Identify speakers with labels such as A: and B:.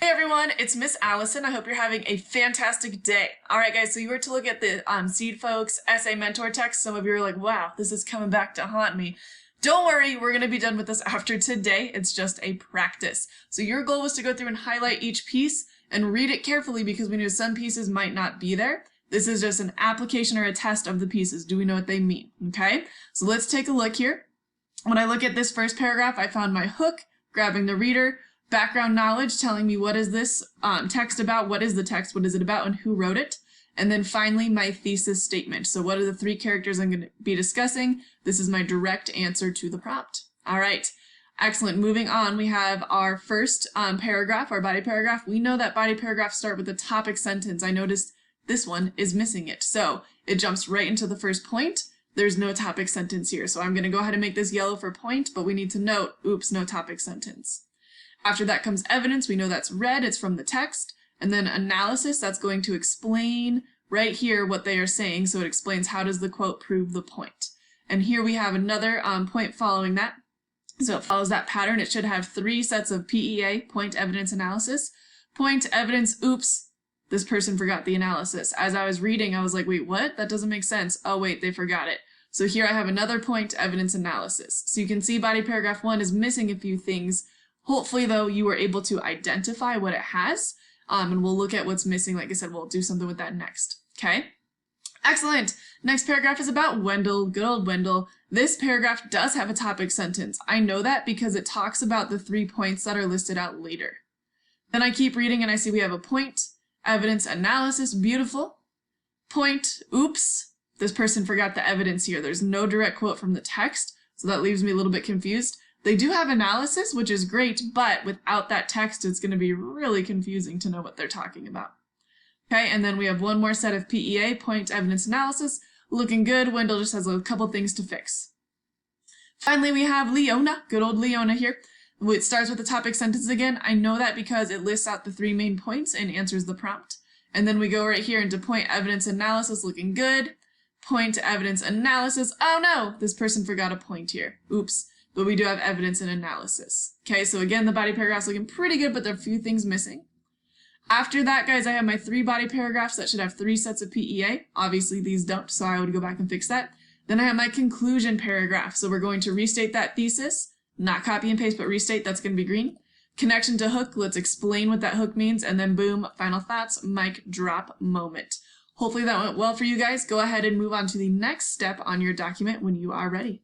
A: Hey everyone, it's Miss Allison. I hope you're having a fantastic day. All right, guys, so you were to look at the Seed Folks essay mentor text. Some of you are like, wow, this is coming back to haunt me. Don't worry, we're going to be done with this after today. It's just a practice. So your goal was to go through and highlight each piece and read it carefully because we knew some pieces might not be there. This is just an application or a test of the pieces. Do we know what they mean? Okay, so let's take a look here. When I look at this first paragraph, I found my hook, grabbing the reader, background knowledge telling me what is this text about, what is the text, what is it about, and who wrote it. And then finally my thesis statement. So what are the three characters I'm going to be discussing? This is my direct answer to the prompt. All right, excellent. Moving on, we have our first paragraph, our body paragraph. We know that body paragraphs start with a topic sentence. I noticed this one is missing it. So it jumps right into the first point. There's no topic sentence here. So I'm going to go ahead and make this yellow for point, but we need to note, oops, no topic sentence. After that comes evidence. We know that's red, it's from the text. And then analysis, that's going to explain right here what they are saying. So it explains how does the quote prove the point. And here we have another point following that. So it follows that pattern. It should have three sets of PEA, point, evidence, analysis. Point, evidence, oops, this person forgot the analysis. As I was reading, I was like, wait, what? That doesn't make sense. Oh, wait, they forgot it. So here I have another point, evidence, analysis. So you can see body paragraph 1 is missing a few things. Hopefully, though, you were able to identify what it has, and we'll look at what's missing. Like I said, we'll do something with that next, okay? Excellent. Next paragraph is about Wendell, good old Wendell. This paragraph does have a topic sentence. I know that because it talks about the 3 points that are listed out later. Then I keep reading and I see we have a point, evidence, analysis, beautiful. Point, oops, this person forgot the evidence here. There's no direct quote from the text, so that leaves me a little bit confused. They do have analysis, which is great, but without that text, it's going to be really confusing to know what they're talking about. Okay, and then we have one more set of PEA, point, evidence, analysis. Looking good. Wendell just has a couple things to fix. Finally, we have Leona, good old Leona here. It starts with the topic sentence again. I know that because it lists out the 3 main points and answers the prompt. And then we go right here into point, evidence, analysis, looking good. Point, evidence, analysis. Oh no, this person forgot a point here. Oops. But we do have evidence and analysis. Okay, so again, the body paragraph's looking pretty good, but there are a few things missing. After that, guys, I have my 3 body paragraphs that should have 3 sets of PEA. Obviously, these don't, so I would go back and fix that. Then I have my conclusion paragraph. So we're going to restate that thesis, not copy and paste, but restate. That's going to be green. Connection to hook. Let's explain what that hook means. And then boom, final thoughts, mic drop moment. Hopefully that went well for you guys. Go ahead and move on to the next step on your document when you are ready.